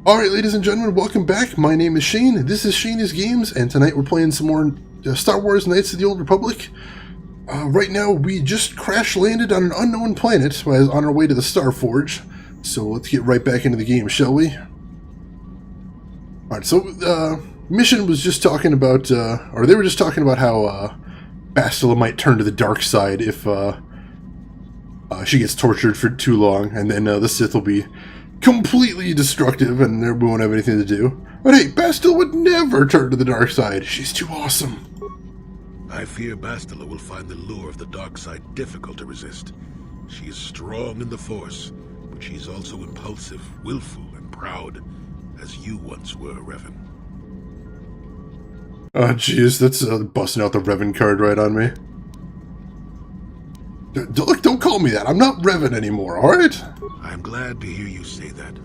Alright, ladies and gentlemen, welcome back. My name is Shane, this is Shane's Games, and tonight we're playing some more Star Wars Knights of the Old Republic. Right now, we just crash-landed on an unknown planet on our way to the Star Forge, so let's get right back into the game, shall we? Alright, so, Mission was just talking about, or they were just talking about how, Bastila might turn to the dark side if, she gets tortured for too long, and then, the Sith will be completely destructive and we won't have anything to do. But hey, Bastila would never turn to the dark side. She's too awesome. I fear Bastila will find the lure of the dark side difficult to resist. She is strong in the Force, but she's also impulsive, willful, and proud, as you once were, Revan. Oh jeez, that's busting out the Revan card right on me. Look, don't call me that. I'm not Revan anymore, alright? I'm glad to hear you say that.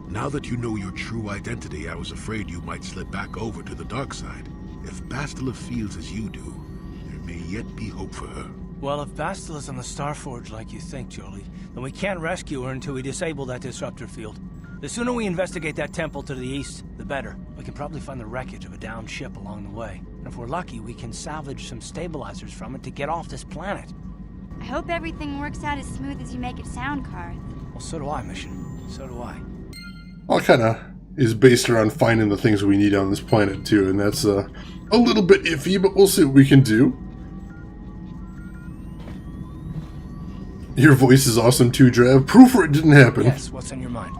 Now that you know your true identity, I was afraid you might slip back over to the dark side. If Bastila feels as you do, there may yet be hope for her. Well, if Bastila's on the Star Forge like you think, Jolie, then we can't rescue her until we disable that disruptor field. The sooner we investigate that temple to the east, the better. We can probably find the wreckage of a downed ship along the way. And if we're lucky, we can salvage some stabilizers from it to get off this planet. I hope everything works out as smooth as you make it sound, Karth. Well, so do I, Mission. So do I. All kind of is based around finding the things we need on this planet, too, and that's a little bit iffy, but we'll see what we can do. Your voice is awesome, too, Drav. Proof or it didn't happen. Yes, what's on your mind?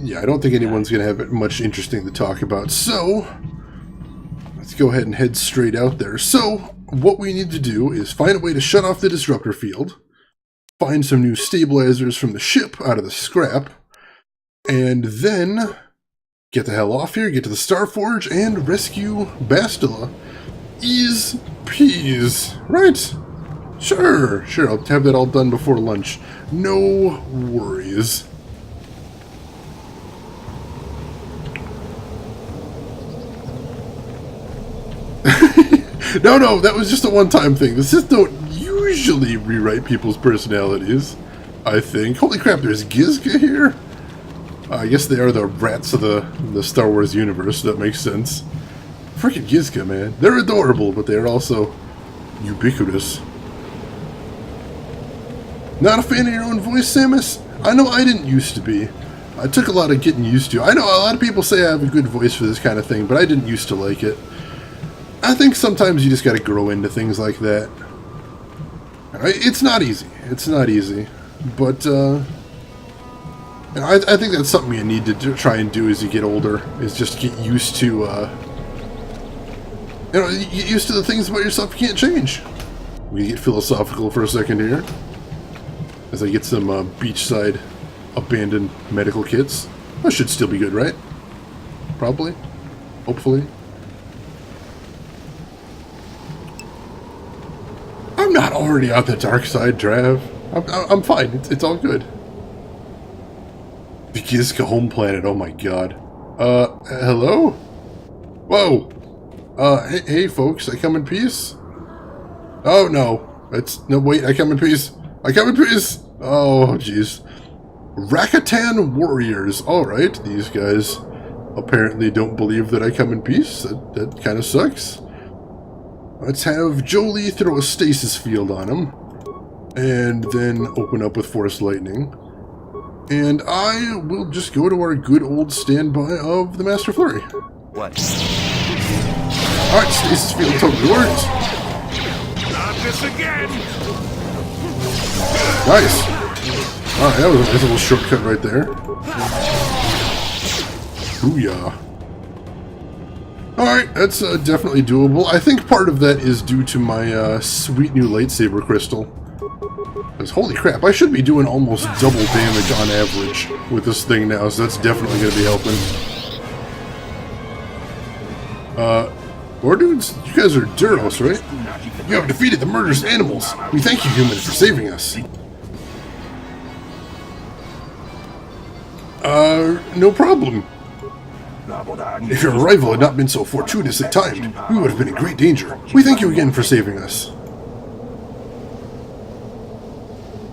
Yeah, I don't think anyone's going to have much interesting to talk about, so let's go ahead and head straight out there. So, what we need to do is find a way to shut off the disruptor field, find some new stabilizers from the ship out of the scrap, and then get the hell off here, get to the Star Forge, and rescue Bastila. Ease peas. Right? Sure, I'll have that all done before lunch. No worries. No, that was just a one-time thing. The Sith don't usually rewrite people's personalities, I think. Holy crap, there's Gizka here? I guess they are the rats of the Star Wars universe. That makes sense. Freaking Gizka, man. They're adorable, but they're also ubiquitous. Not a fan of your own voice, Samus? I know I didn't used to be. I took a lot of getting used to. I know a lot of people say I have a good voice for this kind of thing, but I didn't used to like it. I think sometimes you just gotta grow into things like that. It's not easy. It's not easy. But, I think that's something you need to try and do as you get older, is just get used to, get used to the things about yourself you can't change. We get philosophical for a second here, as I get some beachside abandoned medical kits. That should still be good, right? Probably. Hopefully. I'm not already on the dark side, Trav. I'm fine. It's all good. The Gizka home planet. Oh my god. Hello? Whoa. Hey folks. I come in peace? Oh no. No, wait. I come in peace. I come in peace. Oh jeez. Rakatan warriors. Alright. These guys apparently don't believe that I come in peace. That kind of sucks. Let's have Jolie throw a stasis field on him, and then open up with Force Lightning. And I will just go to our good old standby of the Master Flurry. What? Alright, stasis field totally worked. Not this again! Nice. Alright, that was a nice little shortcut right there. Booyah. Alright, that's definitely doable. I think part of that is due to my sweet new lightsaber crystal. Because holy crap, I should be doing almost double damage on average with this thing now, so that's definitely going to be helping. War dudes, you guys are Duros, right? You have defeated the murderous animals. We thank you, humans, for saving us. No problem. If your arrival had not been so fortuitously timed, we would have been in great danger. We thank you again for saving us.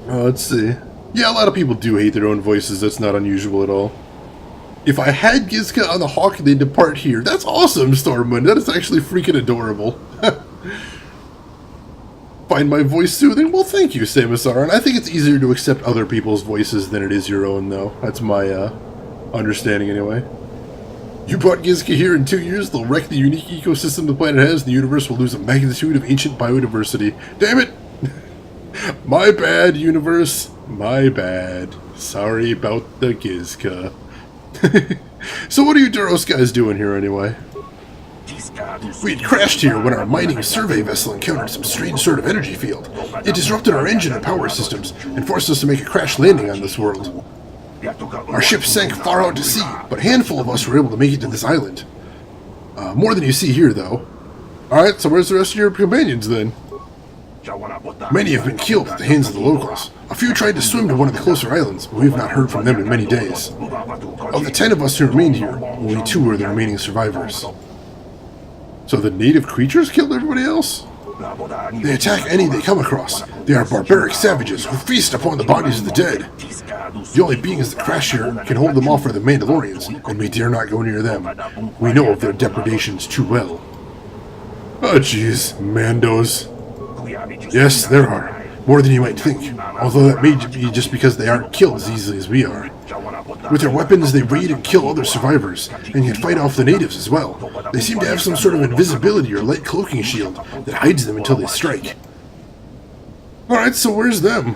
Let's see. Yeah, a lot of people do hate their own voices. That's not unusual at all. If I had Gizka on the Hawk, they depart here. That's awesome, Stormwind. That is actually freaking adorable. Find my voice soothing? Well, thank you, Samusar. And I think it's easier to accept other people's voices than it is your own, though. That's my understanding, anyway. You brought Gizka here. In 2 years, they'll wreck the unique ecosystem the planet has, and the universe will lose a magnitude of ancient biodiversity. Damn it! My bad, universe. My bad. Sorry about the Gizka. So what are you Duros guys doing here, anyway? We had crashed here when our mining survey vessel encountered some strange sort of energy field. It disrupted our engine and power systems, and forced us to make a crash landing on this world. Our ship sank far out to sea, but a handful of us were able to make it to this island. More than you see here, though. Alright, so where's the rest of your companions, then? Many have been killed at the hands of the locals. A few tried to swim to one of the closer islands, but we have not heard from them in many days. Of the 10 of us who remained here, only 2 are the remaining survivors. So the native creatures killed everybody else? They attack any they come across. They are barbaric savages who feast upon the bodies of the dead. The only beings that crash here can hold them off are the Mandalorians, and we dare not go near them. We know of their depredations too well. Oh jeez, Mandos. Yes, there are. More than you might think, although that may be just because they aren't killed as easily as we are. With their weapons, they raid and kill other survivors, and can fight off the natives as well. They seem to have some sort of invisibility or light cloaking shield that hides them until they strike. Alright, so where's them?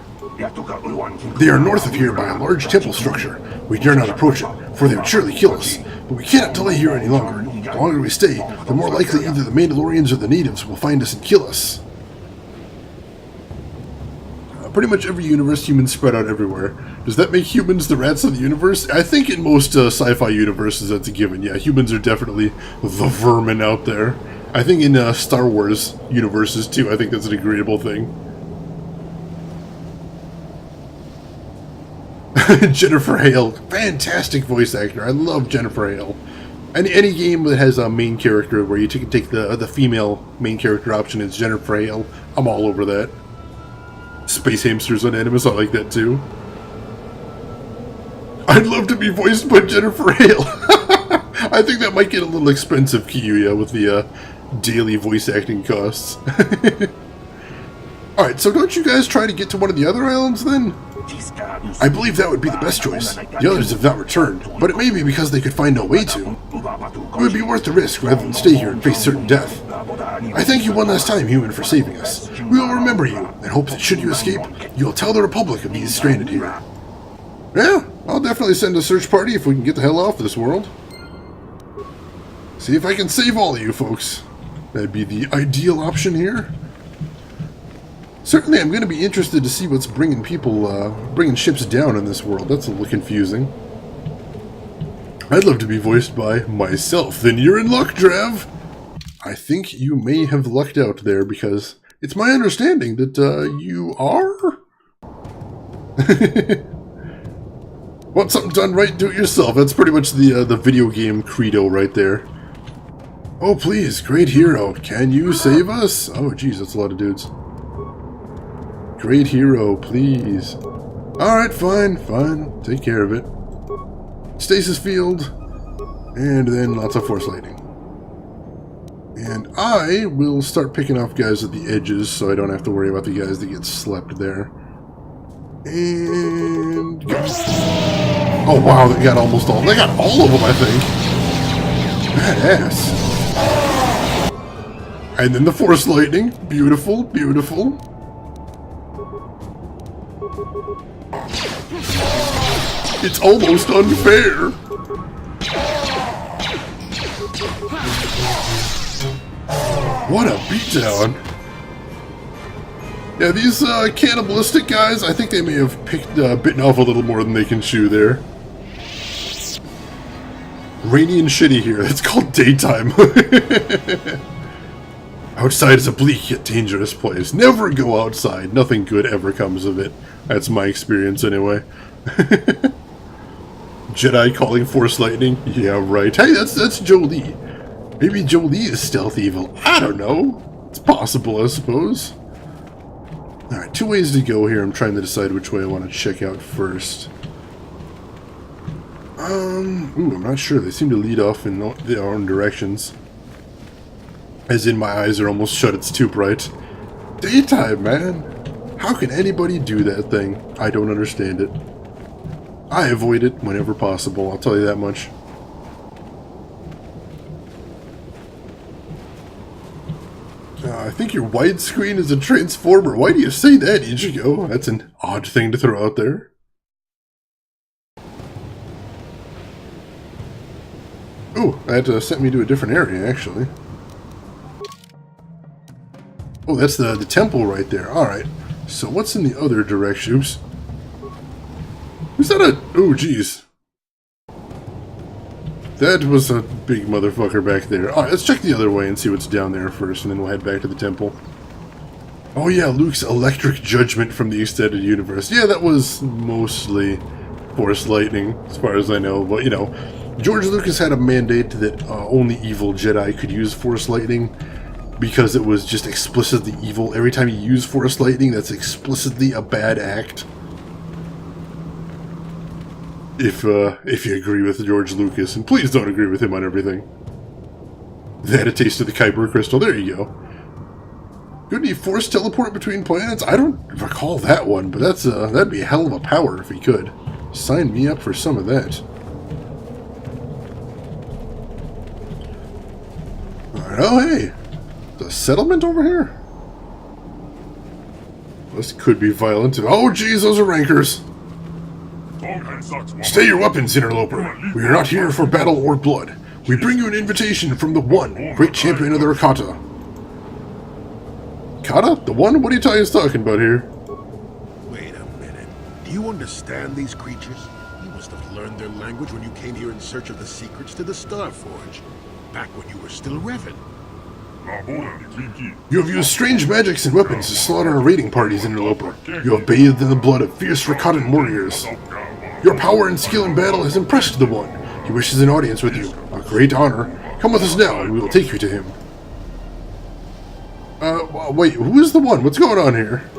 They are north of here by a large temple structure. We dare not approach it, for they would surely kill us. But we cannot delay here any longer. The longer we stay, the more likely either the Mandalorians or the natives will find us and kill us. Pretty much every universe, humans spread out everywhere. Does that make humans the rats of the universe? I think in most sci-fi universes that's a given. Yeah, humans are definitely the vermin out there. I think in Star Wars universes too, I think that's an agreeable thing. Jennifer Hale, fantastic voice actor. I love Jennifer Hale. Any game that has a main character where you take the female main character option is Jennifer Hale, I'm all over that. Space Hamsters on Animus, I like that too. I'd love to be voiced by Jennifer Hale. I think that might get a little expensive, Kiyoya, with the daily voice acting costs. Alright, so don't you guys try to get to one of the other islands then? I believe that would be the best choice. The others have not returned, but it may be because they could find no way to. It would be worth the risk rather than stay here and face certain death. I thank you one last time, human, for saving us. We will remember you, and hope that should you escape, you will tell the Republic of these stranded here. Yeah, I'll definitely send a search party if we can get the hell off this world. See if I can save all of you folks. That'd be the ideal option here. Certainly I'm going to be interested to see what's bringing ships down in this world. That's a little confusing. I'd love to be voiced by myself. Then you're in luck, Drav. I think you may have lucked out there because it's my understanding that you are? Want something done right, do it yourself. That's pretty much the video game credo right there. Oh please, great hero, can you save us? Oh geez, that's a lot of dudes. Great hero, please. Alright, fine, take care of it. Stasis field, and then lots of force lightning. And I will start picking off guys at the edges so I don't have to worry about the guys that get slept there. And go. Oh wow, they got almost all. They got all of them, I think. Badass. And then the force lightning. Beautiful, beautiful. It's almost unfair. What a beatdown. Yeah, these cannibalistic guys, I think they may have bitten off a little more than they can chew there. Rainy and shitty here. It's called daytime. Outside is a bleak yet dangerous place. Never go outside. Nothing good ever comes of it. That's my experience anyway. Jedi calling force lightning? Yeah, right. Hey, that's Jolie. Maybe Jolie is stealth evil. I don't know. It's possible, I suppose. Alright, 2 ways to go here. I'm trying to decide which way I want to check out first. I'm not sure. They seem to lead off in their own directions. As in, my eyes are almost shut, it's too bright. Daytime, man! How can anybody do that thing? I don't understand it. I avoid it whenever possible, I'll tell you that much. I think your widescreen is a transformer. Why do you say that, Ichigo? That's an odd thing to throw out there. Oh, that sent me to a different area, actually. Oh, that's the temple right there. Alright. So what's in the other direction? Oops. Is that a... Oh, jeez. That was a big motherfucker back there. Alright, let's check the other way and see what's down there first, and then we'll head back to the temple. Oh yeah, Luke's electric judgment from the extended universe. Yeah, that was mostly Force Lightning, as far as I know. But, you know, George Lucas had a mandate that only evil Jedi could use Force Lightning, because it was just explicitly evil. Every time you use Force Lightning, that's explicitly a bad act. If you agree with George Lucas, and please don't agree with him on everything. They had a taste of the Kyber crystal. There you go. Could he force teleport between planets? I don't recall that one, but that'd be a hell of a power if he could. Sign me up for some of that. Alright, oh hey! The settlement over here? This could be violent. Oh jeez, those are rankers! Stay your weapons, interloper. We are not here for battle or blood. We bring you an invitation from the one, great champion of the Rakata. Kata? The one? What are you guys talking about here? Wait a minute. Do you understand these creatures? You must have learned their language when you came here in search of the secrets to the Star Forge. Back when you were still Revan. You have used strange magics and weapons to slaughter our raiding parties, interloper. You have bathed in the blood of fierce Rakatan warriors. Your power and skill in battle has impressed the one. He wishes an audience with you. A great honor. Come with us now, and we will take you to him. Wait, who is the one? What's going on here?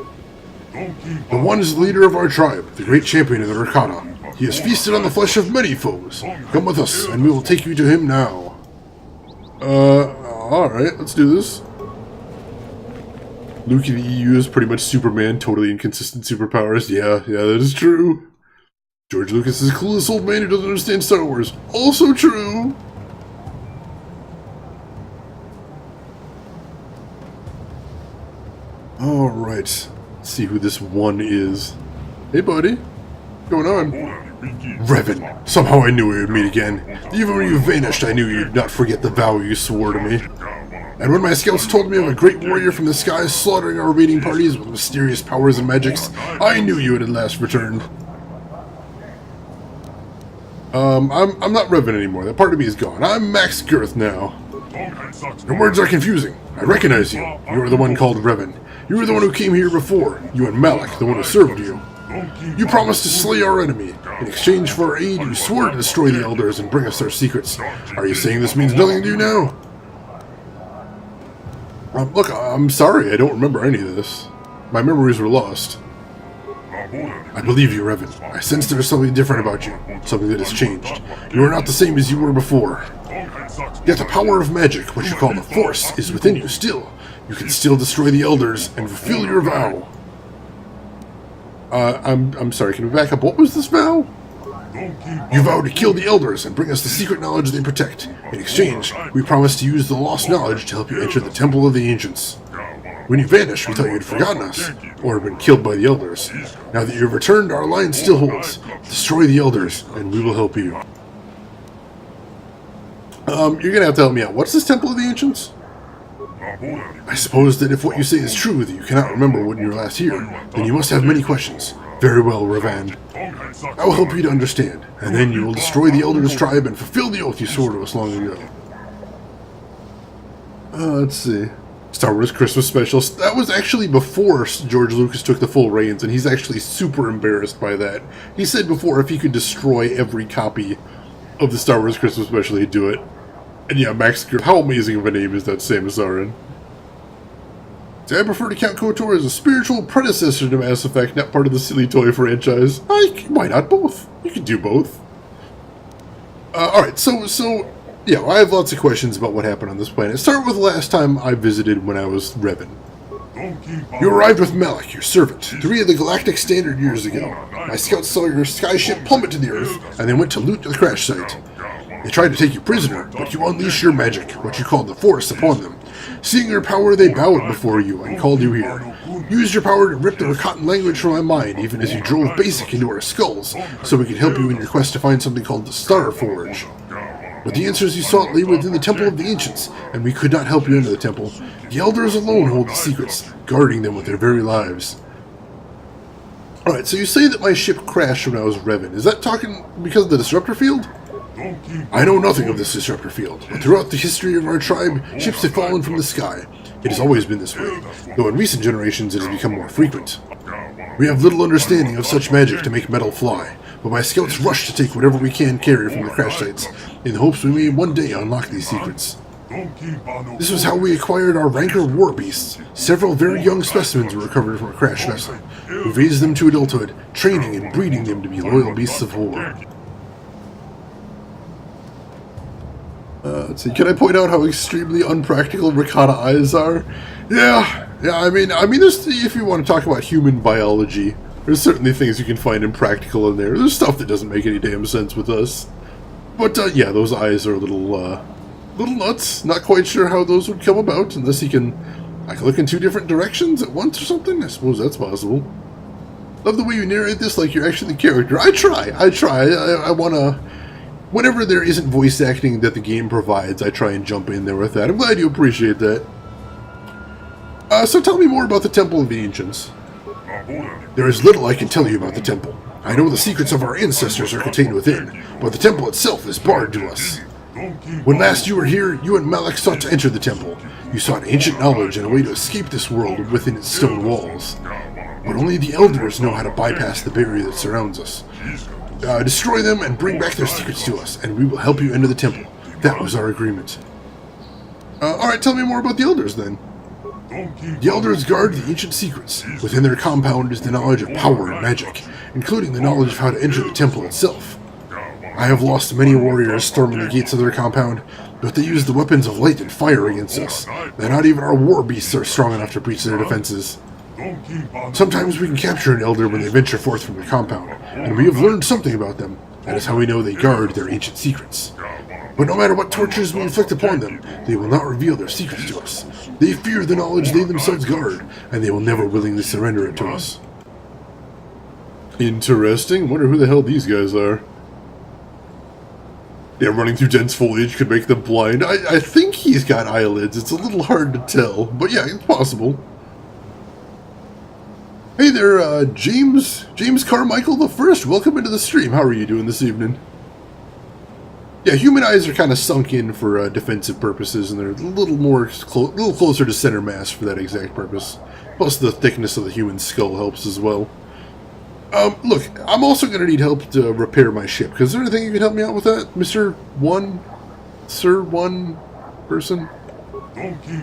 The one is the leader of our tribe, the great champion of the Rakata. He has feasted on the flesh of many foes. Come with us, and we will take you to him now. Alright, let's do this. Luke in the EU is pretty much Superman, totally inconsistent superpowers. Yeah, that is true. George Lucas is a clueless old man who doesn't understand Star Wars. Also true. Alright, let's see who this one is. Hey buddy, what's going on? Revan, somehow I knew we would meet again. Even when you vanished, I knew you'd not forget the vow you swore to me. And when my scouts told me of a great warrior from the skies slaughtering our raiding parties with mysterious powers and magics, I knew you had at last returned. I'm not Revan anymore. That part of me is gone. I'm Max Girth now. Your words are confusing. I recognize you. You are the one called Revan. You were the one who came here before. You and Malak, the one who served you. You promised to slay our enemy. In exchange for our aid, you swore to destroy the Elders and bring us their secrets. Are you saying this means nothing to you now? Look, I'm sorry. I don't remember any of this. My memories were lost. I believe you, Revan. I sense there is something different about you. Something that has changed. You are not the same as you were before. Yet the power of magic, what you call the Force, is within you still. You can still destroy the Elders and fulfill your vow. I'm sorry, can we back up? What was this vow? You vow to kill the Elders and bring us the secret knowledge they protect. In exchange, we promise to use the lost knowledge to help you enter the Temple of the Ancients. When you vanished, we thought you had forgotten us, or had been killed by the Elders. Now that you have returned, our alliance still holds. Destroy the Elders, and we will help you. You're gonna have to help me out. What's this Temple of the Ancients? I suppose that if what you say is true, that you cannot remember when you were last here, then you must have many questions. Very well, Revan. I will help you to understand, and then you will destroy the Elders' tribe and fulfill the oath you swore to us long ago. Let's see. Star Wars Christmas Special. That was actually before George Lucas took the full reins, and he's actually super embarrassed by that. He said before if he could destroy every copy of the Star Wars Christmas Special, he'd do it. And yeah, Max, how amazing of a name is that, Samus Aran? See, I prefer to count KOTOR as a spiritual predecessor to Mass Effect, not part of the silly toy franchise. Why not both? You can do both. Alright, so, yeah, I have lots of questions about what happened on this planet. Start with the last time I visited when I was Revan. You arrived with Malik, your servant, 3 of the Galactic Standard years ago. My scouts saw your skyship plummet to the Earth, and they went to loot the crash site. They tried to take you prisoner, but you unleashed your magic, what you called the Force, upon them. Seeing your power, they bowed before you and called you here. You used your power to rip the Rakatan language from my mind, even as you drove basic into our skulls, so we could help you in your quest to find something called the Star Forge. But the answers you sought lay within the Temple of the Ancients, and we could not help you enter the temple. The Elders alone hold the secrets, guarding them with their very lives. Alright, so you say that my ship crashed when I was Revan. Is that talking because of the disruptor field? I know nothing of this disruptor field, but throughout the history of our tribe, ships have fallen from the sky. It has always been this way, though in recent generations it has become more frequent. We have little understanding of such magic to make metal fly, but my scouts rush to take whatever we can carry from the crash sites, in hopes we may one day unlock these secrets. This was how we acquired our Rancor war beasts. Several very young specimens were recovered from a crash vessel. We raised them to adulthood, training and breeding them to be loyal beasts of war. Let's see, can I point out how extremely unpractical Rakata eyes are? Yeah, I mean, there's, if you want to talk about human biology, there's certainly things you can find impractical in there. There's stuff that doesn't make any damn sense with us. But, yeah, those eyes are a little nuts. Not quite sure how those would come about, unless he can, like, look in 2 different directions at once or something. I suppose that's possible. Love the way you narrate this like you're actually the character. I try. I want to... Whenever there isn't voice acting that the game provides, I try and jump in there with that. I'm glad you appreciate that. So tell me more about the Temple of the Ancients. There is little I can tell you about the temple. I know the secrets of our ancestors are contained within, but the temple itself is barred to us. When last you were here, you and Malik sought to enter the temple. You sought ancient knowledge and a way to escape this world within its stone walls. But only the Elders know how to bypass the barrier that surrounds us. Destroy them and bring back their secrets to us, and we will help you enter the temple. That was our agreement. Alright, tell me more about the Elders, then. The Elders guard the ancient secrets. Within their compound is the knowledge of power and magic, including the knowledge of how to enter the temple itself. I have lost many warriors storming the gates of their compound, but they use the weapons of light and fire against us, and not even our war beasts are strong enough to breach their defenses. Sometimes we can capture an Elder when they venture forth from their compound, and we have learned something about them. That is how we know they guard their ancient secrets. But no matter what tortures we inflict upon them, they will not reveal their secrets to us. They fear the knowledge they themselves guard, and they will never willingly surrender it to us. Interesting. Wonder who the hell these guys are. Yeah, running through dense foliage could make them blind. I think he's got eyelids. It's a little hard to tell, but yeah, it's possible. Hey there, James Carmichael the First. Welcome into the stream. How are you doing this evening? Yeah, human eyes are kind of sunk in for defensive purposes, and they're a little closer to center mass for that exact purpose. Plus, the thickness of the human skull helps as well. Look, I'm also going to need help to repair my ship. Is there anything you can help me out with that, Mr. Sir One Person?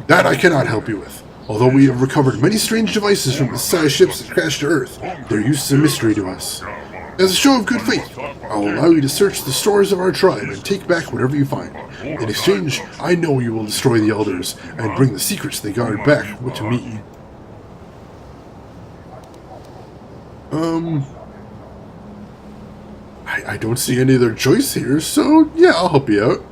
That I cannot help you with. Although we have recovered many strange devices from the size ships that crashed to Earth, their use is a mystery to us. As a show of good faith, I will allow you to search the stores of our tribe and take back whatever you find. In exchange, I know you will destroy the Elders and bring the secrets they guard back to me. I don't see any other choice here, so yeah, I'll help you out.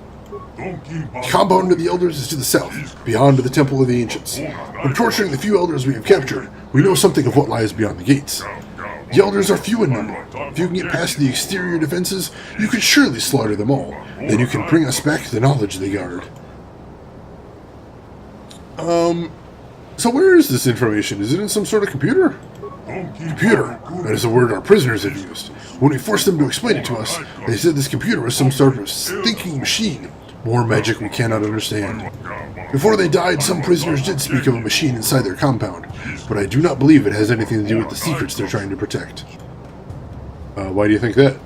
The compound of the Elders is to the south, beyond the Temple of the Ancients. From torturing the few Elders we have captured, we know something of what lies beyond the gates. The Elders are few in number. If you can get past the exterior defenses, you can surely slaughter them all. Then you can bring us back the knowledge they guard. So where is this information? Is it in some sort of computer? Computer. That is a word our prisoners have used. When we forced them to explain it to us, they said this computer was some sort of thinking machine. More magic we cannot understand. Before they died, some prisoners did speak of a machine inside their compound, but I do not believe it has anything to do with the secrets they're trying to protect. Why do you think that?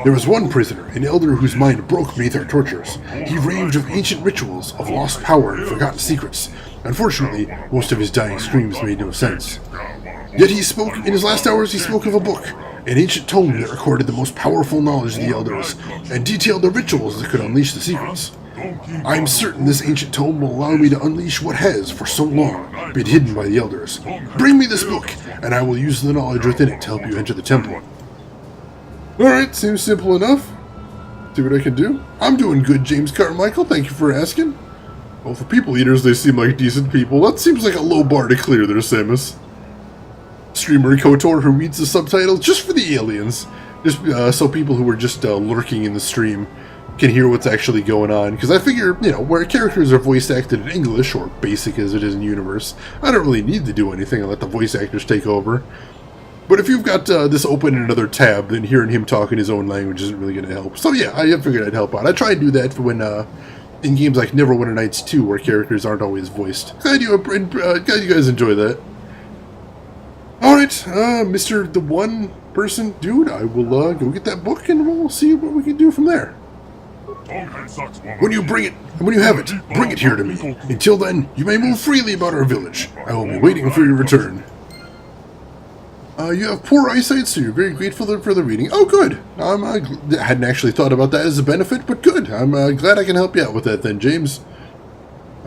There was one prisoner, an elder whose mind broke beneath our tortures. He raved of ancient rituals, of lost power and forgotten secrets. Unfortunately, most of his dying screams made no sense. Yet he spoke, in his last hours, he spoke of a book, an ancient tome that recorded the most powerful knowledge of the elders, and detailed the rituals that could unleash the secrets. I am certain this ancient tome will allow me to unleash what has, for so long, been hidden by the elders. Bring me this book, and I will use the knowledge within it to help you enter the temple. Alright, seems simple enough. See what I can do. I'm doing good, James Carmichael, thank you for asking. Well, for people eaters, they seem like decent people. That seems like a low bar to clear there, Samus. Streamer KOTOR who reads the subtitles just for the aliens. Just so people who are just lurking in the stream can hear what's actually going on. Because I figure, you know, where characters are voice acted in English, or basic as it is in Universe, I don't really need to do anything and let the voice actors take over. But if you've got this open in another tab, then hearing him talk in his own language isn't really going to help. So yeah, I figured I'd help out. I try and do that when in games like Neverwinter Nights 2, where characters aren't always voiced. Glad you guys enjoy that. Alright, Mr. The One Person Dude, I will go get that book and we'll see what we can do from there. When you have it, bring it here to me. Until then, you may move freely about our village. I will be waiting for your return. You have poor eyesight, so you're very grateful for the reading. Oh, good. I hadn't actually thought about that as a benefit, but good. I'm glad I can help you out with that then, James.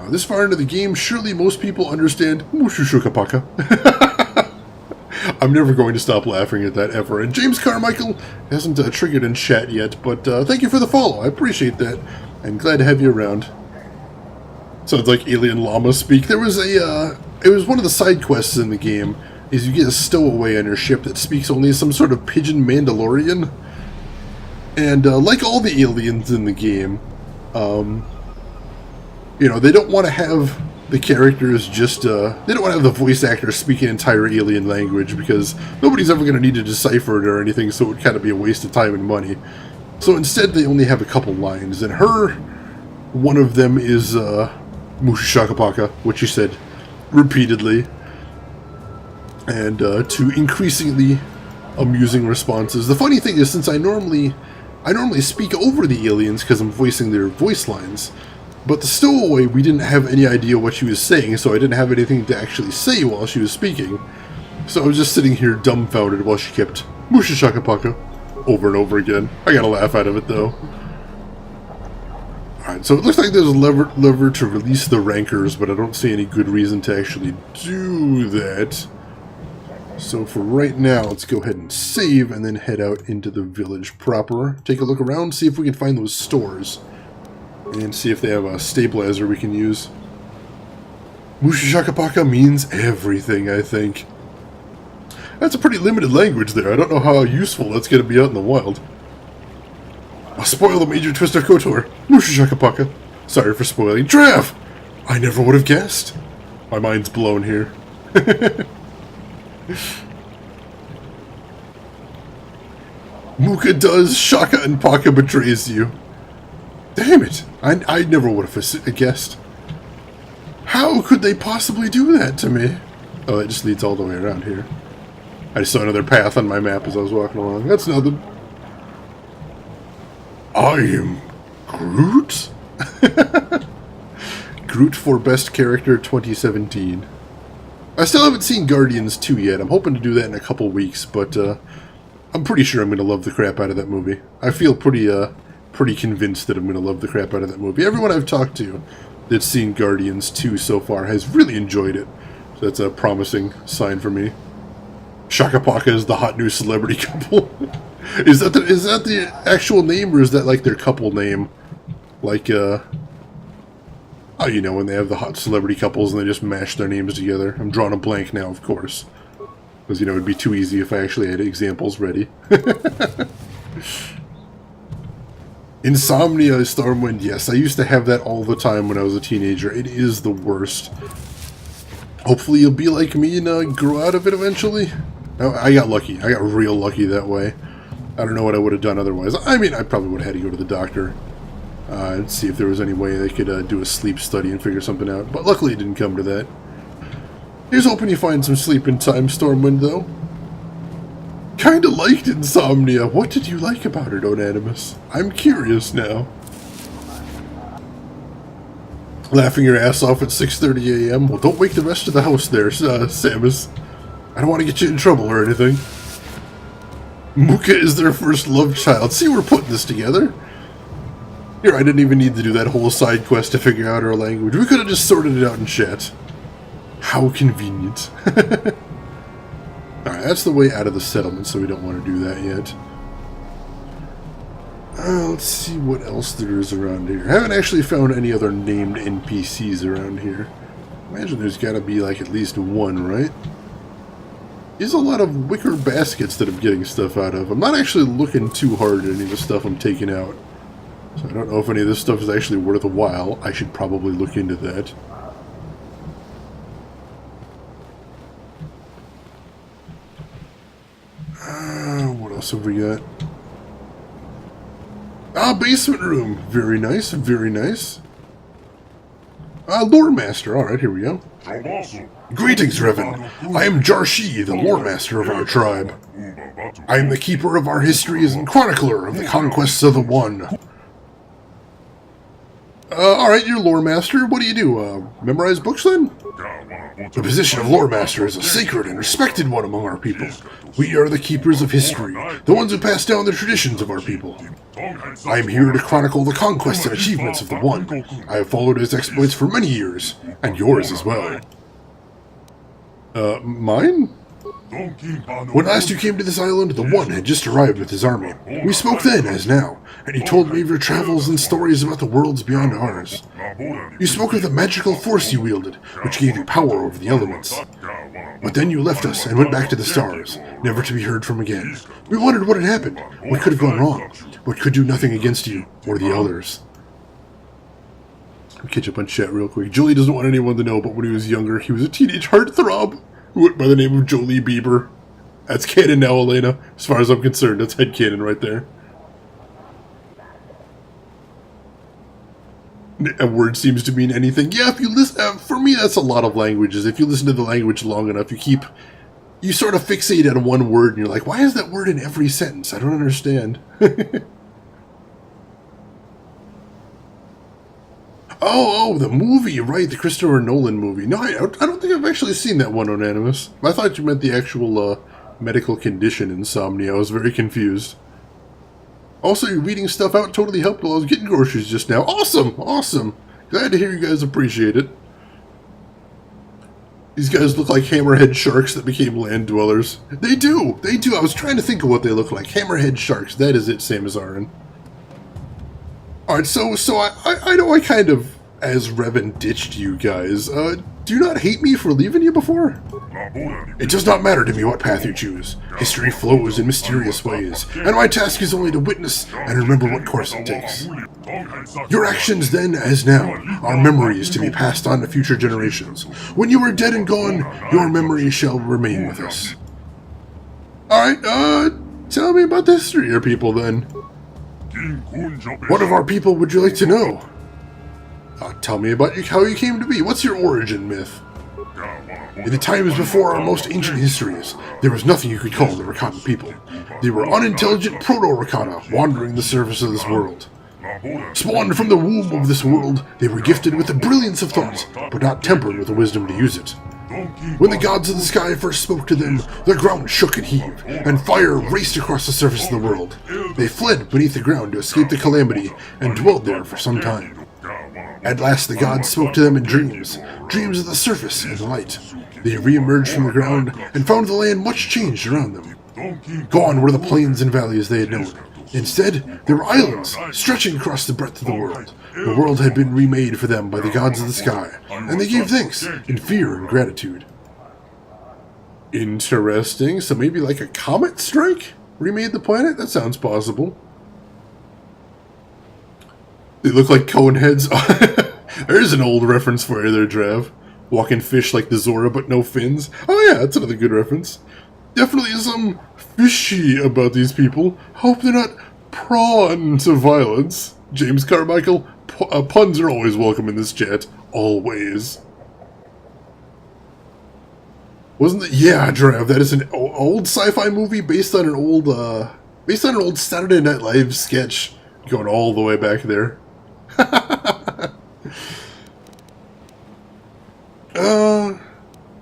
This far into the game, surely most people understand Mushushukapaka. I'm never going to stop laughing at that ever. And James Carmichael hasn't triggered in chat yet, but thank you for the follow. I appreciate that. I'm glad to have you around. Sounds like alien llama speak. There was it was one of the side quests in the game, is you get a stowaway on your ship that speaks only some sort of pigeon Mandalorian. And like all the aliens in the game, you know, they don't want to have the characters just, they don't want to have the voice actors speak an entire alien language, because nobody's ever going to need to decipher it or anything, so it would kind of be a waste of time and money. So instead they only have a couple lines, and one of them is, Mushishakapaka, which she said repeatedly, and two increasingly amusing responses. The funny thing is, since I normally speak over the aliens because I'm voicing their voice lines, but the stowaway, we didn't have any idea what she was saying, so I didn't have anything to actually say while she was speaking. So I was just sitting here dumbfounded while she kept Mushishakapaka over and over again. I got a laugh out of it, though. Alright, so it looks like there's a lever to release the rankers, but I don't see any good reason to actually do that. So for right now, let's go ahead and save and then head out into the village proper. Take a look around, see if we can find those stores. And see if they have a stabilizer we can use. Mushishakapaka means everything, I think. That's a pretty limited language there. I don't know how useful that's going to be out in the wild. I'll spoil the major twist of KOTOR. Mushishakapaka. Sorry for spoiling. Drav! I never would have guessed. My mind's blown here. Muka does, Shaka and Paka betrays you. Damn it! I never would have guessed. How could they possibly do that to me? Oh, that just leads all the way around here. I just saw another path on my map as I was walking along. That's nothing. I am Groot? Groot for Best Character 2017. I still haven't seen Guardians 2 yet. I'm hoping to do that in a couple weeks, but I'm pretty sure I'm going to love the crap out of that movie. I feel pretty convinced that I'm going to love the crap out of that movie. Everyone I've talked to that's seen Guardians 2 so far has really enjoyed it. So that's a promising sign for me. Shakapaka is the hot new celebrity couple. Is that the actual name, or is that like their couple name? Like, oh, you know, when they have the hot celebrity couples and they just mash their names together. I'm drawing a blank now, of course. Because, you know, it'd be too easy if I actually had examples ready. Insomnia, Stormwind, yes. I used to have that all the time when I was a teenager. It is the worst. Hopefully you'll be like me and grow out of it eventually. I got lucky. I got real lucky that way. I don't know what I would have done otherwise. I mean, I probably would have had to go to the doctor and see if there was any way they could do a sleep study and figure something out. But luckily it didn't come to that. Here's hoping you find some sleep in time, Stormwind, though. kinda liked Insomnia. What did you like about it, Onanimus? I'm curious now. Laughing your ass off at 6:30 a.m.? Well, don't wake the rest of the house there, Samus. I don't want to get you in trouble or anything. Muka is their first love child. See, we're putting this together. Here, I didn't even need to do that whole side quest to figure out our language. We could have just sorted it out in chat. How convenient. Alright, that's the way out of the settlement, so we don't want to do that yet. Let's see what else there is around here. I haven't actually found any other named NPCs around here. Imagine there's got to be like at least one, right? There's a lot of wicker baskets that I'm getting stuff out of. I'm not actually looking too hard at any of the stuff I'm taking out. So I don't know if any of this stuff is actually worth a while. I should probably look into that. What else have we got? Ah, basement room. Very nice, very nice. Lore Master. Alright, here we go. Greetings, Revan. I am Jarshi, the Lore Master of our tribe. I am the keeper of our histories and chronicler of the conquests of the One. Alright, you're Lore Master. What do you do? Memorize books then? The position of Lore Master is a sacred and respected one among our people. We are the keepers of history, the ones who pass down the traditions of our people. I am here to chronicle the conquests and achievements of the One. I have followed his exploits for many years, and yours as well. Mine? When last you came to this island, the One had just arrived with his army. We spoke then, as now, and you told me of your travels and stories about the worlds beyond ours. You spoke of the magical force you wielded, which gave you power over the elements. But then you left us and went back to the stars, never to be heard from again. We wondered what had happened, what could have gone wrong, what could do nothing against you, or the elders. I'll catch up on chat real quick. Julie doesn't want anyone to know, but when he was younger, he was a teenage heartthrob who went by the name of Jolie Bieber. That's canon now, Elena. As far as I'm concerned, that's headcanon right there. A word seems to mean anything. Yeah, if you listen, for me that's a lot of languages. If you listen to the language long enough, you sort of fixate on one word and you're like, why is that word in every sentence? I don't understand. Oh, the movie, right, the Christopher Nolan movie. No, I don't think I've actually seen that one, Onanimus. I thought you meant the actual medical condition, insomnia. I was very confused. Also, you're reading stuff out totally helped while I was getting groceries just now. Awesome, awesome. Glad to hear you guys appreciate it. These guys look like hammerhead sharks that became land dwellers. They do. I was trying to think of what they look like. Hammerhead sharks. That is it, Samus Aran. Alright, so I know I kind of, as Revan, ditched you guys. Do you not hate me for leaving you before? It does not matter to me what path you choose. History flows in mysterious ways, and my task is only to witness and remember what course it takes. Your actions then, as now, are memories to be passed on to future generations. When you are dead and gone, your memory shall remain with us. Alright, tell me about the history of your people then. What of our people would you like to know? Tell me about how you came to be. What's your origin myth? In the times before our most ancient histories, there was nothing you could call the Rakata people. They were unintelligent proto-Rakata, wandering the surface of this world. Spawned from the womb of this world, they were gifted with the brilliance of thought, but not tempered with the wisdom to use it. When the gods of the sky first spoke to them, the ground shook and heaved, and fire raced across the surface of the world. They fled beneath the ground to escape the calamity, and dwelled there for some time. At last the gods spoke to them in dreams of the surface and the light. They re-emerged from the ground, and found the land much changed around them. Gone were the plains and valleys they had known. Instead, there were islands, stretching across the breadth of the world. The world had been remade for them by the gods of the sky, and they gave thanks, in fear and gratitude. Interesting. So maybe like a comet strike remade the planet? That sounds possible. They look like cone heads. There's an old reference for you there, Drav. Walking fish like the Zora, but no fins. Oh yeah, that's another good reference. Definitely some fishy about these people. Hope they're not prone to violence. James Carmichael, puns are always welcome in this chat. Always. Wasn't it? Yeah, Drav. That is an old sci-fi movie based on an old Saturday Night Live sketch, going all the way back there. All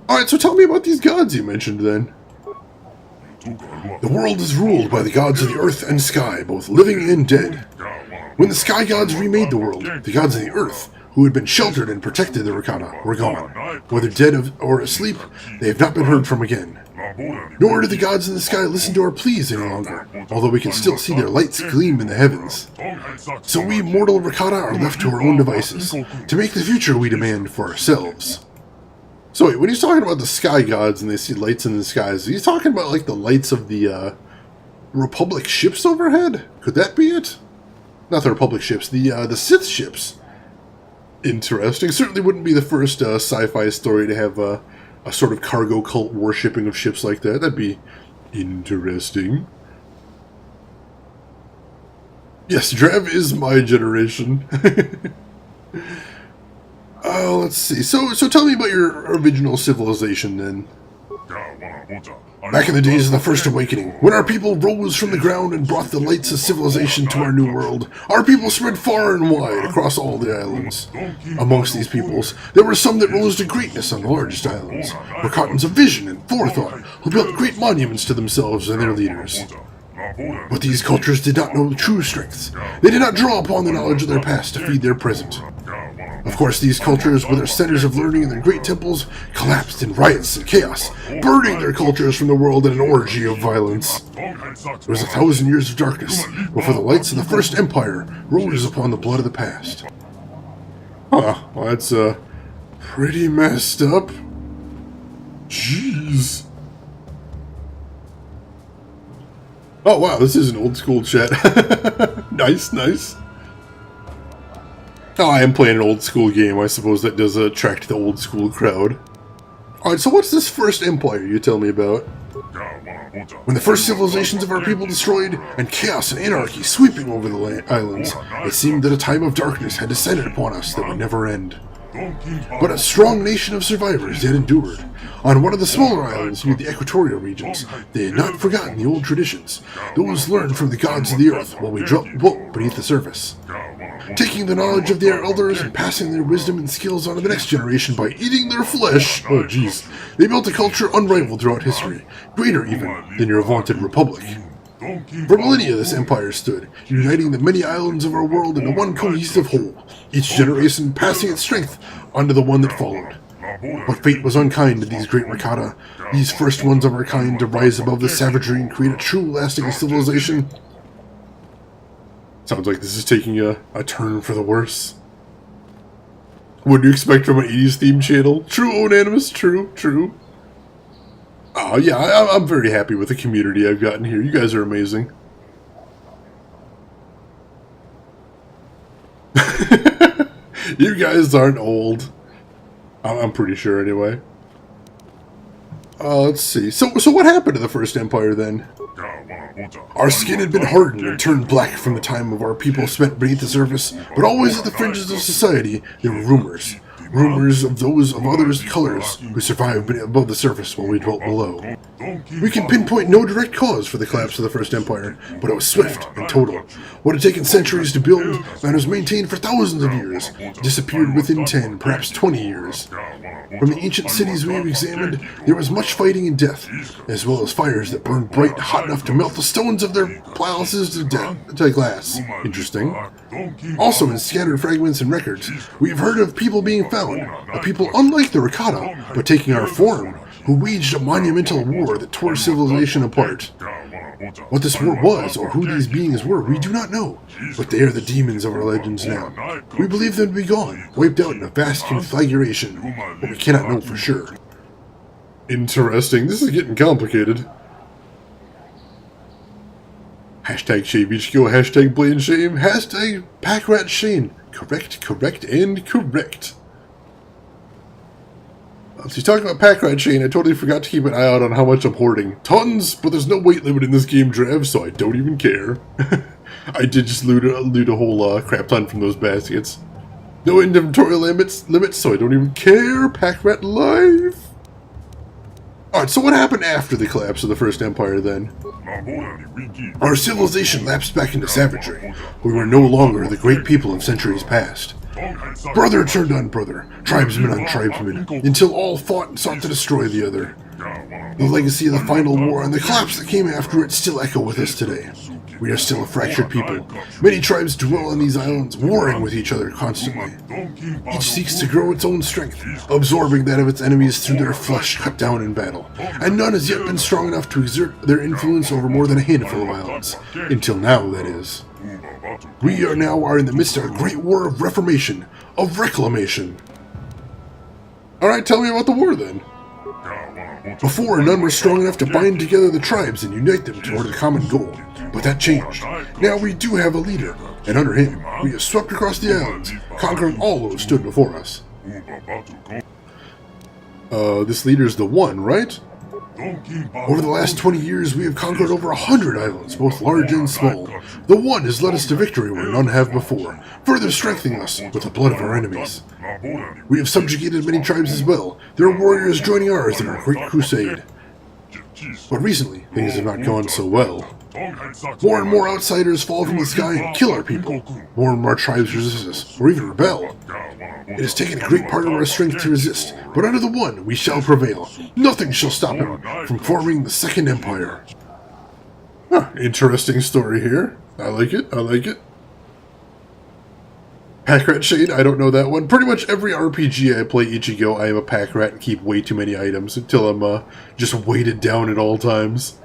right. So tell me about these gods you mentioned then. The world is ruled by the gods of the earth and sky, both living and dead. When the sky gods remade the world, the gods of the earth, who had been sheltered and protected the Rakata, were gone. Whether dead or asleep, they have not been heard from again. Nor do the gods in the sky listen to our pleas any longer, although we can still see their lights gleam in the heavens. So we mortal Rakata are left to our own devices, to make the future we demand for ourselves. So wait, when he's talking about the sky gods and they see lights in the skies, he's talking about like the lights of the Republic ships overhead? Could that be it? Not the Republic ships, the Sith ships. Interesting. Certainly wouldn't be the first sci-fi story to have a sort of cargo cult worshipping of ships like that. That'd be interesting. Yes, Drav is my generation. Let's see. So tell me about your original civilization then. Back in the days of the First Awakening, when our people rose from the ground and brought the lights of civilization to our new world, our people spread far and wide across all the islands. Amongst these peoples, there were some that rose to greatness on the largest islands, Rakatans of vision and forethought, who built great monuments to themselves and their leaders. But these cultures did not know true strengths. They did not draw upon the knowledge of their past to feed their present. Of course, these cultures, with their centers of learning and their great temples, collapsed in riots and chaos, burning their cultures from the world in an orgy of violence. It was 1,000 years of darkness before the lights of the First Empire rose upon the blood of the past. Huh, well, that's pretty messed up. Jeez. Oh wow, this is an old school chat. Nice, nice. Oh, I am playing an old school game. I suppose that does attract the old school crowd. Alright, so what's this First Empire you tell me about? When the first civilizations of our people destroyed, and chaos and anarchy sweeping over the islands, it seemed that a time of darkness had descended upon us that would never end. But a strong nation of survivors yet endured. On one of the smaller islands near the equatorial regions, they had not forgotten the old traditions, those learned from the gods of the earth while we dwelt beneath the surface. Taking the knowledge of their elders and passing their wisdom and skills on to the next generation by eating their flesh, oh jeez, they built a culture unrivaled throughout history, greater even than your vaunted republic. For millennia this empire stood, uniting the many islands of our world into one cohesive whole, each generation passing its strength onto the one that followed. But fate was unkind to these great Rakata, these first ones of our kind to rise above the savagery and create a true lasting civilization. Sounds like this is taking a turn for the worse. What do you expect from an 80s theme channel? True, Onanimus, true. Oh yeah, I'm very happy with the community I've gotten here. You guys are amazing. You guys aren't old. I'm pretty sure anyway. Let's see. So what happened to the First Empire then? Our skin had been hardened and turned black from the time of our people spent beneath the surface, but always at the fringes of society there were rumors. Rumors of those of others' colors who survived above the surface while we dwelt below. We can pinpoint no direct cause for the collapse of the First Empire, but it was swift and total. What had taken centuries to build and was maintained for thousands of years disappeared within 10, perhaps 20 years. From the ancient cities we have examined, there was much fighting and death, as well as fires that burned bright, hot enough to melt the stones of their palaces to glass. Interesting. Also, in scattered fragments and records, we have heard of people being found, a people unlike the Rakata, but taking our form, who waged a monumental war that tore civilization apart. What this war was, or who these beings were, we do not know, but they are the demons of our legends now. We believe them to be gone, wiped out in a vast conflagration, but we cannot know for sure. Interesting. This is getting complicated. Hashtag ShaveHQ, hashtag Blame Shame, hashtag PackRat Shane. Correct, and correct. So he's talking about PackRat Shane. I totally forgot to keep an eye out on how much I'm hoarding. Tons, but there's no weight limit in this game, Drav, so I don't even care. I did just loot a whole crap ton from those baskets. No inventory limits, so I don't even care. PackRat life. Alright, so what happened after the collapse of the First Empire then? Our civilization lapsed back into savagery. We were no longer the great people of centuries past. Brother turned on brother, tribesman on tribesman, until all fought and sought to destroy the other. The legacy of the final war and the collapse that came after it still echo with us today. We are still a fractured people. Many tribes dwell on these islands, warring with each other constantly. Each seeks to grow its own strength, absorbing that of its enemies through their flesh cut down in battle. And none has yet been strong enough to exert their influence over more than a handful of islands. Until now, that is. We are in the midst of a great war of reformation, of reclamation. Alright, tell me about the war then. Before, none were strong enough to bind together the tribes and unite them toward a common goal. But that changed. Now we do have a leader, and under him, we have swept across the islands, conquering all those stood before us. This leader's the One, right? Over the last 20 years, we have conquered over 100 islands, both large and small. The One has led us to victory where none have before, further strengthening us with the blood of our enemies. We have subjugated many tribes as well, their warriors joining ours in our great crusade. But recently, things have not gone so well. More and more outsiders fall from the sky and kill our people. More and more tribes resist us, or even rebel. It has taken a great part of our strength to resist, but under the One we shall prevail. Nothing shall stop him from forming the Second Empire. Huh, interesting story here. I like it, I like it. Pack Rat Shade, I don't know that one. Pretty much every RPG I play Ichigo, I am a pack rat and keep way too many items until I'm just weighted down at all times.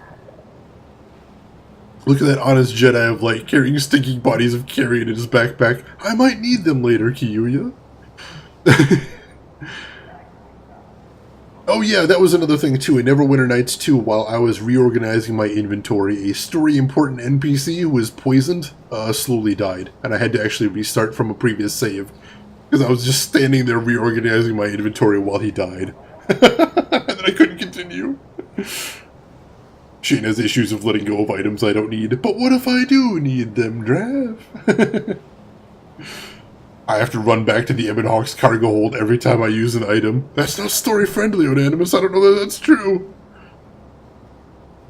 Look at that honest Jedi of Light carrying stinking bodies of carrion in his backpack. I might need them later, Kyuya. Oh yeah, that was another thing too. In Neverwinter Nights 2, while I was reorganizing my inventory, a story-important NPC who was poisoned slowly died, and I had to actually restart from a previous save, because I was just standing there reorganizing my inventory while he died. And then I couldn't continue. Shane has issues of letting go of items I don't need, but what if I do need them, Drav? I have to run back to the Ebon Hawk's cargo hold every time I use an item. That's not story-friendly, Unanimous. I don't know that that's true.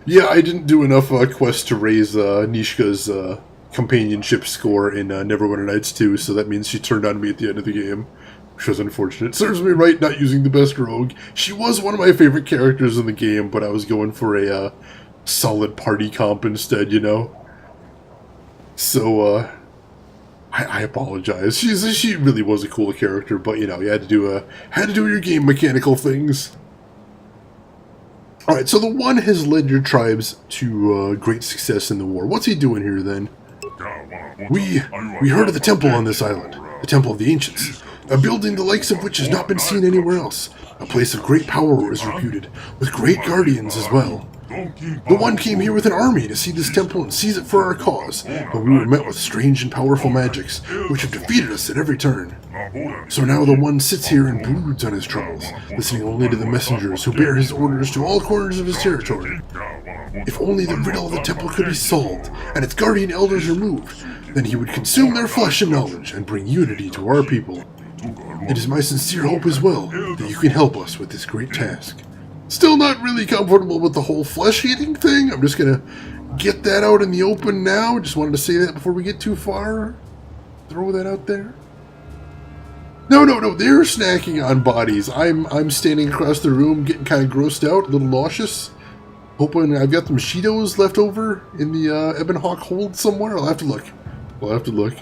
Yeah, I didn't do enough quests to raise Nishka's companionship score in Neverwinter Nights 2, so that means she turned on me at the end of the game, which was unfortunate. Serves me right not using the best rogue. She was one of my favorite characters in the game, but I was going for a solid party comp instead, you know? So, I apologize. She really was a cool character, but you know, you had to do your game mechanical things. All right, so the One has led your tribes to great success in the war. What's he doing here then? We heard of the temple on this island, the Temple of the Ancients, a building the likes of which has not been seen anywhere else. A place of great power is reputed, with great guardians as well. The One came here with an army to see this temple and seize it for our cause, but we were met with strange and powerful magics, which have defeated us at every turn. So now the One sits here and broods on his troubles, listening only to the messengers who bear his orders to all corners of his territory. If only the riddle of the temple could be solved, and its guardian elders removed, then he would consume their flesh and knowledge and bring unity to our people. It is my sincere hope as well that you can help us with this great task. Still not really comfortable with the whole flesh-eating thing. I'm just gonna get that out in the open now. Just wanted to say that before we get too far. Throw that out there. No, they're snacking on bodies. I'm standing across the room getting kind of grossed out, a little nauseous. Hoping I've got some Cheetos left over in the Ebon Hawk hold somewhere. I'll have to look.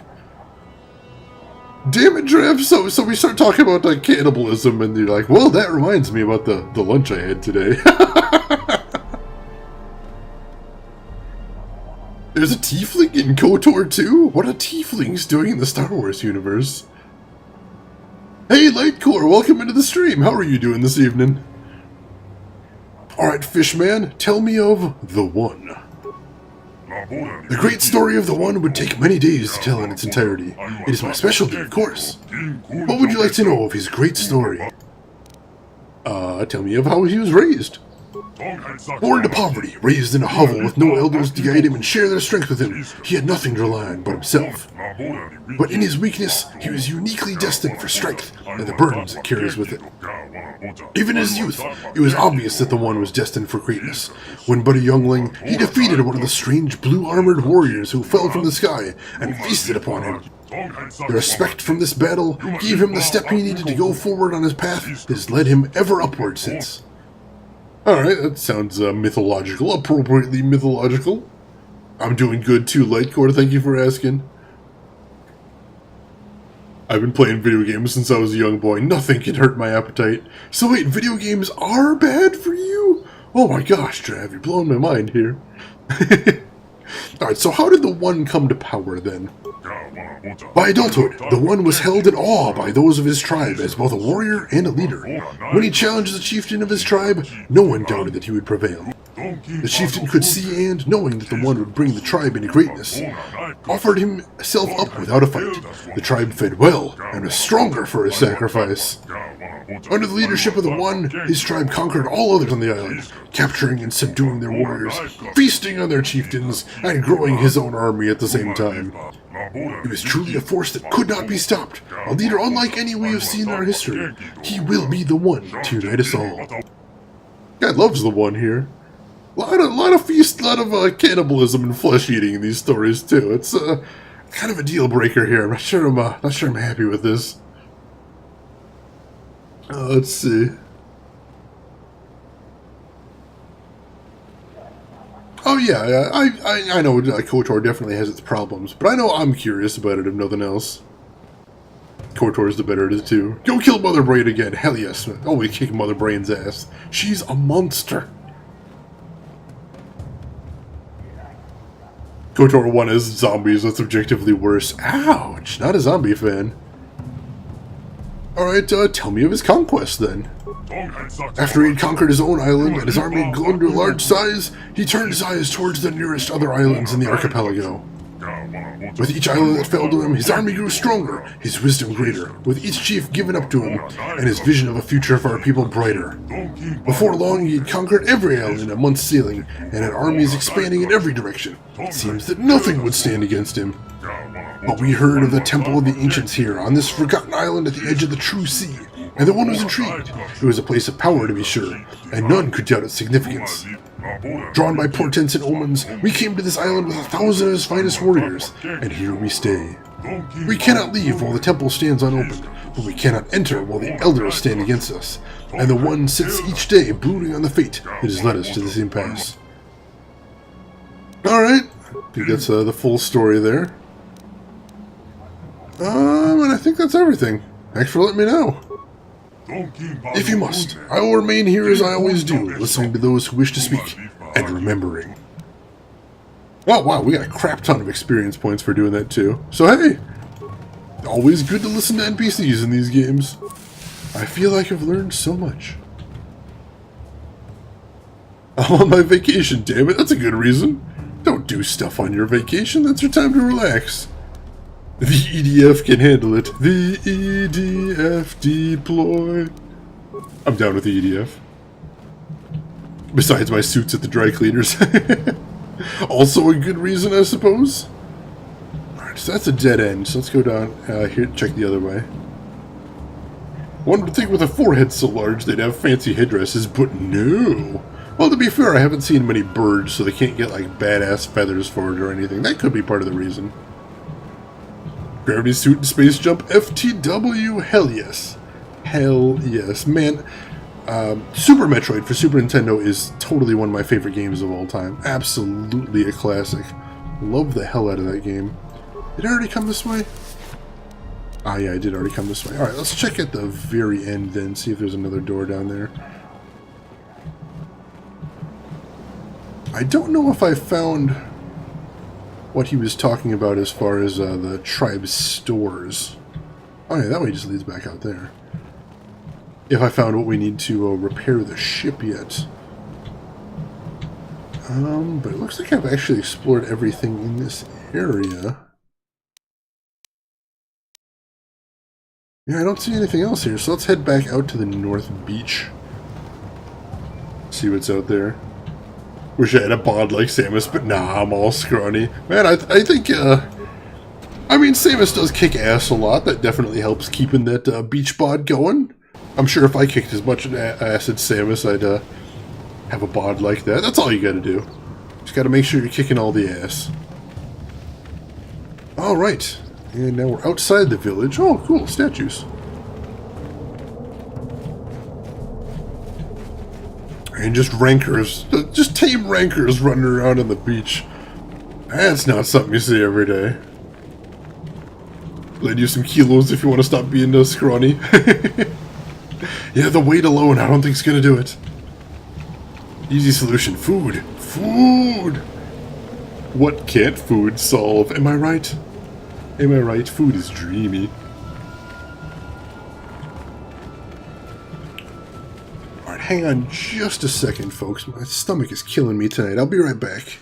Damn it, Trev! So we start talking about like cannibalism, and you're like, well, that reminds me about the lunch I had today. There's a tiefling in KOTOR too? What are tieflings doing in the Star Wars universe? Hey, Lightcore, welcome into the stream. How are you doing this evening? Alright, Fishman, tell me of the One. The great story of the One would take many days to tell in its entirety. It is my specialty, of course. What would you like to know of his great story? Tell me of how he was raised. Born to poverty, raised in a hovel with no elders to guide him and share their strength with him, he had nothing to rely on but himself. But in his weakness, he was uniquely destined for strength and the burdens it carries with it. Even in his youth, it was obvious that the One was destined for greatness. When but a youngling, he defeated one of the strange blue-armored warriors who fell from the sky and feasted upon him. The respect from this battle gave him the step he needed to go forward on his path that has led him ever upward since. Alright, that sounds mythological, appropriately mythological. I'm doing good too, Lightcore, thank you for asking. I've been playing video games since I was a young boy. Nothing can hurt my appetite. So wait, video games are bad for you? Oh my gosh, Trav, you're blowing my mind here. Alright, so how did the One come to power then? By adulthood, the One was held in awe by those of his tribe as both a warrior and a leader. When he challenged the chieftain of his tribe, no one doubted that he would prevail. The chieftain could see and, knowing that the One would bring the tribe into greatness, offered himself up without a fight. The tribe fed well and was stronger for his sacrifice. Under the leadership of the One, his tribe conquered all others on the island, capturing and subduing their warriors, feasting on their chieftains, and growing his own army at the same time. He was truly a force that could not be stopped, a leader unlike any we have seen in our history. He will be the One to unite us all. God loves the One here. A lot of feast, a lot of cannibalism and flesh eating in these stories too. It's kind of a deal breaker here. I'm not sure I'm happy with this. Let's see. Oh yeah, I know KOTOR definitely has its problems, but I know I'm curious about it if nothing else. KOTOR's the better of the two. Go kill Mother Brain again, hell yes. Oh, we kick Mother Brain's ass. She's a monster. KOTOR 1 is zombies, that's objectively worse. Ouch, not a zombie fan. Alright, tell me of his conquest then. After he had conquered his own island and his army had grown to a large size, he turned his eyes towards the nearest other islands in the archipelago. With each island that fell to him, his army grew stronger, his wisdom greater, with each chief given up to him, and his vision of a future for our people brighter. Before long, he had conquered every island in a month's sailing, and had armies expanding in every direction. It seems that nothing would stand against him. But we heard of the temple of the ancients here, on this forgotten island at the edge of the true sea, and the One was intrigued. It was a place of power, to be sure, and none could doubt its significance. Drawn by portents and omens, we came to this island with 1,000 of his finest warriors, and here we stay. We cannot leave while the temple stands unopened, but we cannot enter while the elders stand against us, and the One sits each day brooding on the fate that has led us to this impasse. Alright, I think that's the full story there. And I think that's everything. Thanks for letting me know. If you must, I will remain here as I always do, listening to those who wish to speak, and remembering. Oh wow, we got a crap ton of experience points for doing that too. So hey, always good to listen to NPCs in these games. I feel like I've learned so much. I'm on my vacation, damn it, that's a good reason. Don't do stuff on your vacation, that's your time to relax. The EDF can handle it. The EDF deploy. I'm down with the EDF. Besides my suits at the dry cleaners. Also a good reason, I suppose. Alright, so that's a dead end. So let's go down here, check the other way. One would think with a forehead so large they'd have fancy headdresses, but no. Well, to be fair, I haven't seen many birds, so they can't get like badass feathers for it or anything. That could be part of the reason. Gravity suit and space jump FTW, hell yes. Hell yes. Man, Super Metroid for Super Nintendo is totally one of my favorite games of all time. Absolutely a classic. Love the hell out of that game. Did it already come this way? Ah yeah, I did already come this way. Alright, let's check at the very end then, see if there's another door down there. I don't know if I found what he was talking about as far as the tribe's stores. Oh yeah, that way just leads back out there. If I found what we need to repair the ship yet. But it looks like I've actually explored everything in this area. Yeah, I don't see anything else here, so let's head back out to the North Beach. See what's out there. Wish I had a bod like Samus, but nah, I'm all scrawny. Man, I think, I mean, Samus does kick ass a lot. That definitely helps keeping that beach bod going. I'm sure if I kicked as much ass as Samus, I'd have a bod like that. That's all you gotta do. Just gotta make sure you're kicking all the ass. Alright. And now we're outside the village. Oh, cool. Statues. And just rankers. Just tame rankers running around on the beach. That's not something you see every day. Lend you some kilos if you want to stop being scrawny. Yeah, the weight alone I don't think is going to do it. Easy solution. Food. Food! What can't food solve? Am I right? Am I right? Food is dreamy. Alright, hang on just a second, folks. My stomach is killing me tonight. I'll be right back.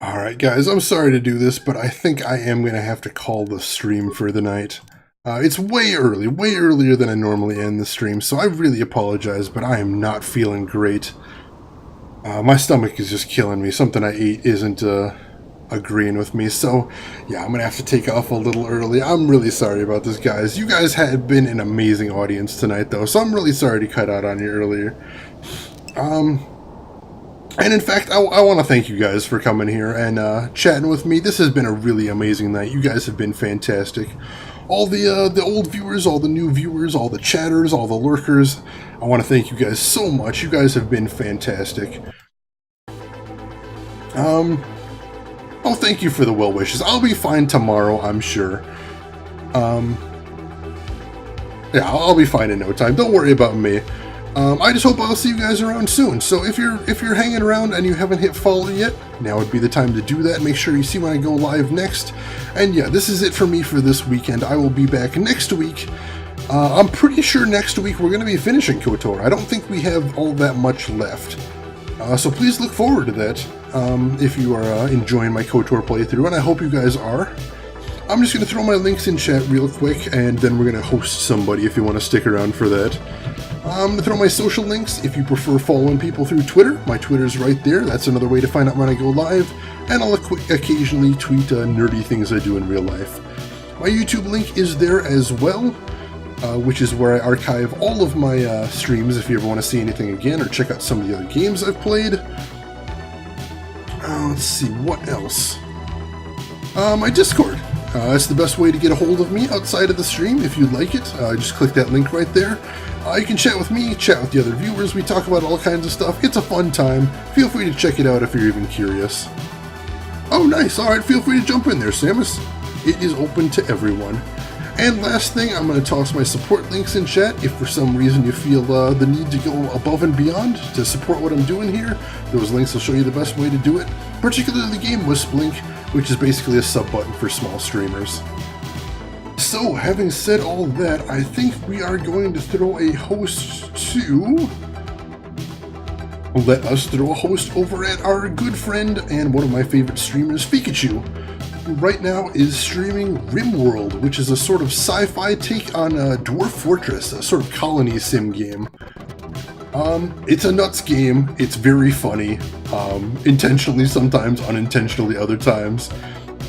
Alright guys, I'm sorry to do this, but I think I am going to have to call the stream for the night. It's way earlier than I normally end the stream, so I really apologize, but I am not feeling great. My stomach is just killing me. Something I ate isn't agreeing with me, so yeah, I'm going to have to take off a little early. I'm really sorry about this, guys. You guys had been an amazing audience tonight, though, so I'm really sorry to cut out on you earlier. And in fact, I want to thank you guys for coming here and chatting with me. This has been a really amazing night. You guys have been fantastic. All the old viewers, all the new viewers, all the chatters, all the lurkers, I want to thank you guys so much. You guys have been fantastic. Oh, thank you for the well wishes. I'll be fine tomorrow, I'm sure. Yeah, I'll be fine in no time. Don't worry about me. I just hope I'll see you guys around soon. So if you're hanging around and you haven't hit follow yet, now would be the time to do that. Make sure you see when I go live next. And yeah, this is it for me for this weekend. I will be back next week. I'm pretty sure next week we're going to be finishing KOTOR. I don't think we have all that much left. So please look forward to that if you are enjoying my KOTOR playthrough, and I hope you guys are. I'm just going to throw my links in chat real quick, and then we're going to host somebody if you want to stick around for that. I'm going to throw my social links if you prefer following people through Twitter. My Twitter's right there. That's another way to find out when I go live. And I'll occasionally tweet nerdy things I do in real life. My YouTube link is there as well, which is where I archive all of my streams if you ever want to see anything again or check out some of the other games I've played. Let's see, what else? My Discord. That's the best way to get a hold of me outside of the stream if you'd like it. Just click that link right there. You can chat with me, chat with the other viewers. We talk about all kinds of stuff. It's a fun time. Feel free to check it out if you're even curious. Oh, nice. All right, feel free to jump in there, Samus. It is open to everyone. And last thing, I'm going to toss my support links in chat. If for some reason you feel the need to go above and beyond to support what I'm doing here, those links will show you the best way to do it, particularly the Game Wisp link, which is basically a sub button for small streamers. So, having said all that, I think we are going to throw a host to... Let us throw a host over at our good friend and one of my favorite streamers, Pikachu, who right now is streaming RimWorld, which is a sort of sci-fi take on Dwarf Fortress, a sort of colony sim game. It's a nuts game, it's very funny, intentionally sometimes, unintentionally other times.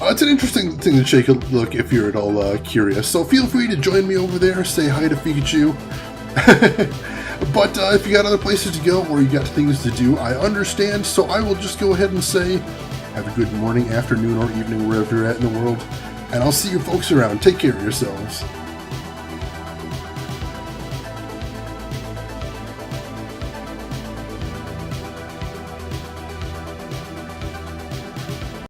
It's an interesting thing to take a look if you're at all curious, so feel free to join me over there, say hi to Pikachu. But if you got other places to go or you got things to do, I understand, so I will just go ahead and say have a good morning, afternoon, or evening wherever you're at in the world, and I'll see you folks around. Take care of yourselves.